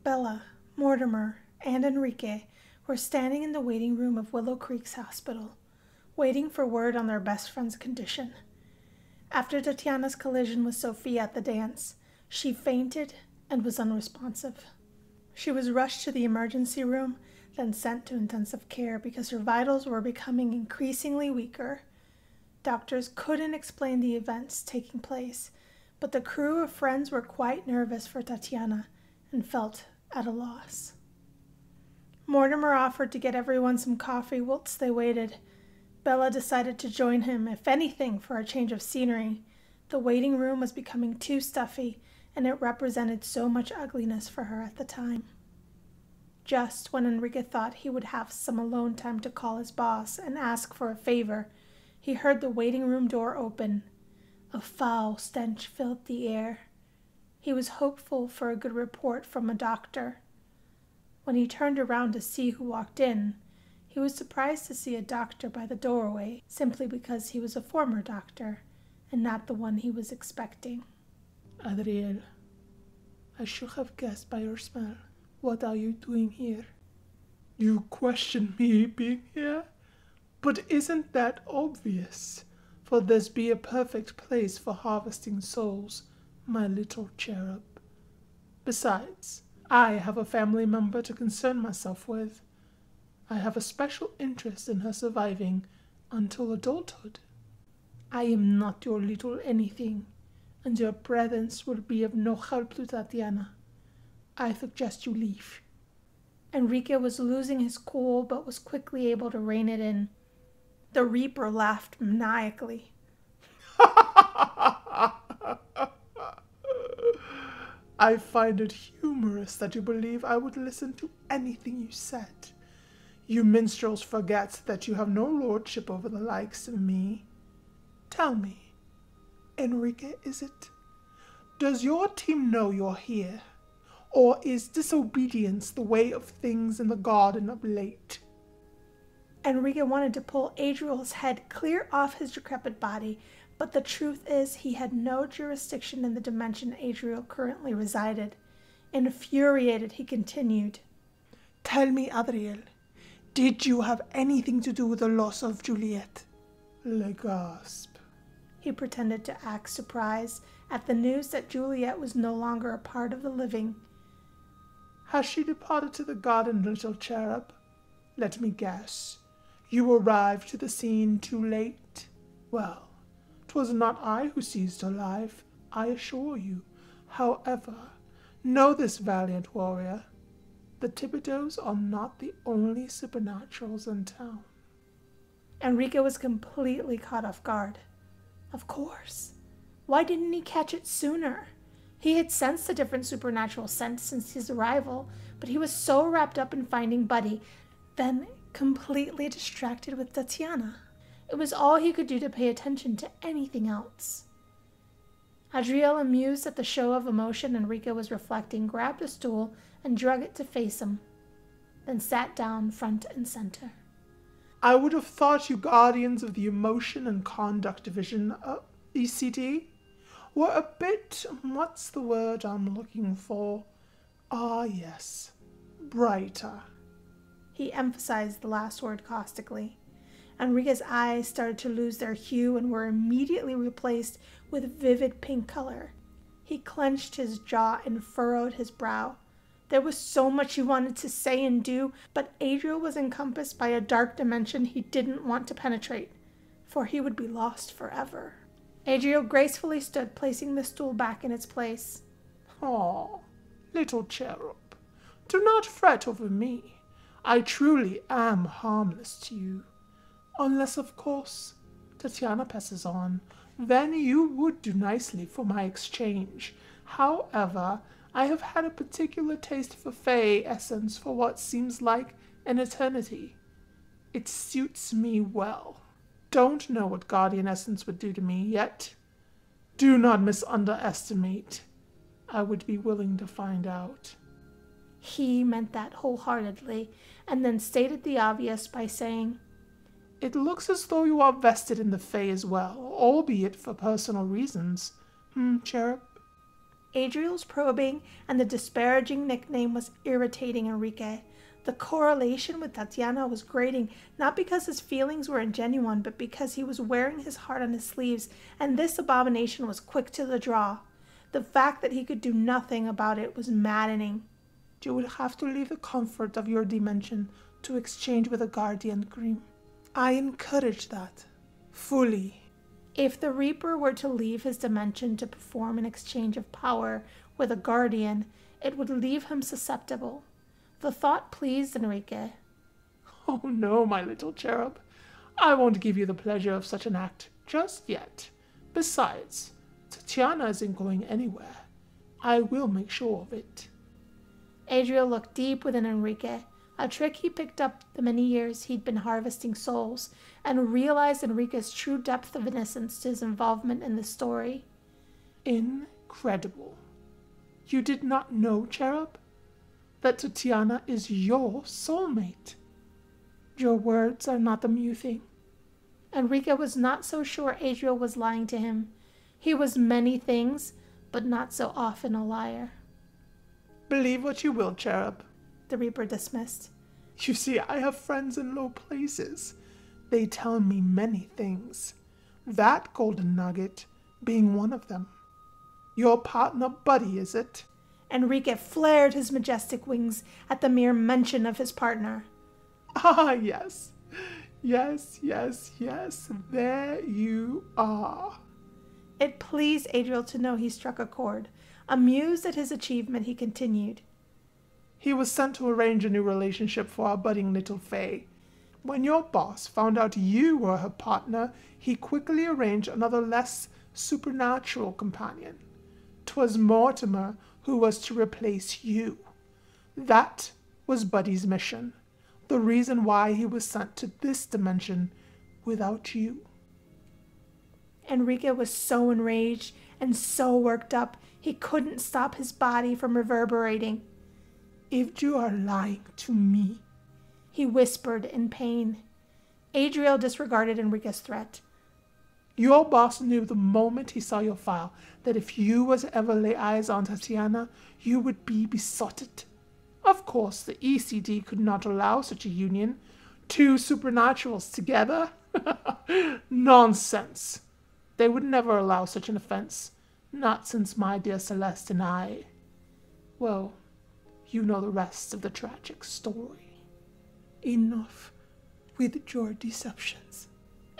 Bella, Mortimer, and Enrique were standing in the waiting room of Willow Creek's hospital, waiting for word on their best friend's condition. After Tatiana's collision with Sophia at the dance, she fainted and was unresponsive. She was rushed to the emergency room, then sent to intensive care because her vitals were becoming increasingly weaker. Doctors couldn't explain the events taking place, but the crew of friends were quite nervous for Tatiana and felt at a loss. Mortimer offered to get everyone some coffee whilst they waited. Bella decided to join him, if anything, for a change of scenery. The waiting room was becoming too stuffy, and it represented so much ugliness for her at the time. Just when Enrique thought he would have some alone time to call his boss and ask for a favor, he heard the waiting room door open. A foul stench filled the air. He was hopeful for a good report from a doctor. When he turned around to see who walked in, he was surprised to see a doctor by the doorway, simply because he was a former doctor and not the one he was expecting. Adriel, I should have guessed by your smell. What are you doing here? You question me being here? But isn't that obvious? For this be a perfect place for harvesting souls, my little cherub. Besides, I have a family member to concern myself with. I have a special interest in her surviving until adulthood. I am not your little anything, and your presence will be of no help to Tatiana. I suggest you leave. Enrique was losing his cool, but was quickly able to rein it in. The Reaper laughed maniacally. I find it humorous that you believe I would listen to anything you said. You minstrels forget that you have no lordship over the likes of me. Tell me, Enrique, is it? Does your team know you're here? Or is disobedience the way of things in the garden of late? Enrique wanted to pull Adriel's head clear off his decrepit body, but the truth is he had no jurisdiction in the dimension Adriel currently resided. Infuriated, he continued. Tell me, Adriel, did you have anything to do with the loss of Juliet? Le gasp. He pretended to act surprised at the news that Juliet was no longer a part of the living. Has she departed to the garden, little cherub? Let me guess. You arrived to the scene too late? Well, 'twas not I who seized her life, I assure you. However, know this, valiant warrior. The Thibodeaux are not the only supernaturals in town. Enrique was completely caught off guard. Of course. Why didn't he catch it sooner? He had sensed the different supernatural scent since his arrival, but he was so wrapped up in finding Buddy, then completely distracted with Tatiana. It was all he could do to pay attention to anything else. Adriel, amused at the show of emotion Enrique was reflecting, grabbed a stool and drug it to face him, then sat down front and center. I would have thought you guardians of the Emotion and Conduct Division, ECD, were a bit, what's the word I'm looking for? Ah, yes, brighter. He emphasized the last word caustically. Enrique's eyes started to lose their hue and were immediately replaced with vivid pink color. He clenched his jaw and furrowed his brow. There was so much he wanted to say and do, but Adriel was encompassed by a dark dimension he didn't want to penetrate, for he would be lost forever. Adriel gracefully stood, placing the stool back in its place. Oh, little cherub, do not fret over me. I truly am harmless to you. Unless, of course, Tatiana passes on, then you would do nicely for my exchange. However, I have had a particular taste for Fey essence for what seems like an eternity. It suits me well. Don't know what Guardian essence would do to me yet. Do not misunderestimate. I would be willing to find out. He meant that wholeheartedly, and then stated the obvious by saying, It looks as though you are vested in the Fae as well, albeit for personal reasons. Cherub? Adriel's probing and the disparaging nickname was irritating Enrique. The correlation with Tatiana was grating, not because his feelings were ingenuine, but because he was wearing his heart on his sleeves, and this abomination was quick to the draw. The fact that he could do nothing about it was maddening. You will have to leave the comfort of your dimension to exchange with a guardian, Grimm. I encourage that. Fully. If the Reaper were to leave his dimension to perform an exchange of power with a guardian, it would leave him susceptible. The thought pleased Enrique. Oh no, my little cherub. I won't give you the pleasure of such an act just yet. Besides, Tatiana isn't going anywhere. I will make sure of it. Adriel looked deep within Enrique, a trick he picked up the many years he'd been harvesting souls, and realized Enrique's true depth of innocence to his involvement in the story. Incredible. You did not know, cherub, that Tatiana is your soulmate. Your words are not amusing. Enrique was not so sure Adriel was lying to him. He was many things, but not so often a liar. Believe what you will, cherub, the Reaper dismissed. You see, I have friends in low places. They tell me many things. That golden nugget being one of them. Your partner Buddy, is it? Enrique flared his majestic wings at the mere mention of his partner. Ah, yes. Yes, there you are. It pleased Adriel to know he struck a chord. Amused at his achievement, he continued. He was sent to arrange a new relationship for our budding little Faye. When your boss found out you were her partner, he quickly arranged another less supernatural companion. 'Twas Mortimer who was to replace you. That was Buddy's mission, the reason why he was sent to this dimension without you. Enrique was so enraged and so worked up, he couldn't stop his body from reverberating. If you are lying to me, he whispered in pain. Adriel disregarded Enrique's threat. Your boss knew the moment he saw your file that if you were to ever lay eyes on Tatiana, you would be besotted. Of course, the ECD could not allow such a union. Two supernaturals together? Nonsense. They would never allow such an offense, not since my dear Celeste and I... Well, you know the rest of the tragic story. Enough with your deceptions.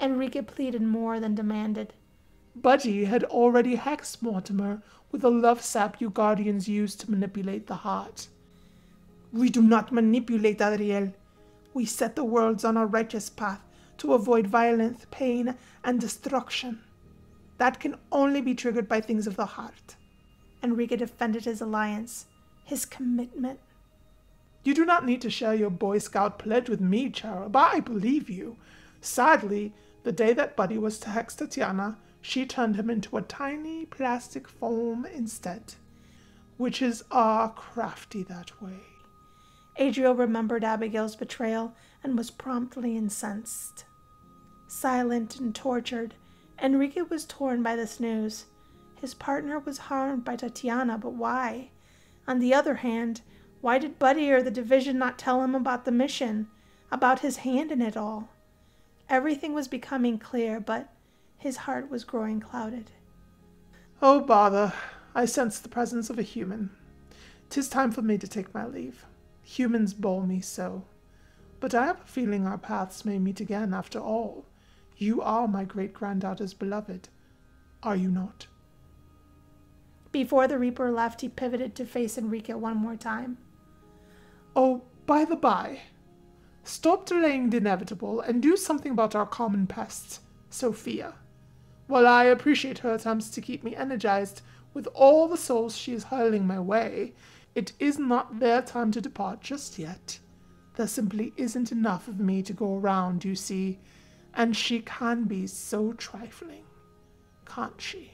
Enrique pleaded more than demanded. Budgie had already hexed Mortimer with the love sap you guardians use to manipulate the heart. We do not manipulate, Adriel. We set the worlds on a righteous path to avoid violence, pain, and destruction. That can only be triggered by things of the heart. Enrique defended his alliance, his commitment. You do not need to share your Boy Scout pledge with me, cherub. I believe you. Sadly, the day that Buddy was to hex Tatiana, she turned him into a tiny plastic foam instead. Witches are crafty that way. Adriel remembered Abigail's betrayal and was promptly incensed. Silent and tortured, Enrique was torn by this news. His partner was harmed by Tatiana, but why? On the other hand, why did Buddy or the division not tell him about the mission, about his hand in it all? Everything was becoming clear, but his heart was growing clouded. Oh, bother. I sense the presence of a human. 'Tis time for me to take my leave. Humans bore me so. But I have a feeling our paths may meet again after all. You are my great-granddaughter's beloved, are you not? Before the Reaper left, he pivoted to face Enrique one more time. Oh, by the by, stop delaying the inevitable and do something about our common pest, Sophia. While I appreciate her attempts to keep me energized with all the souls she is hurling my way, it is not their time to depart just yet. There simply isn't enough of me to go around, you see, and she can be so trifling, can't she?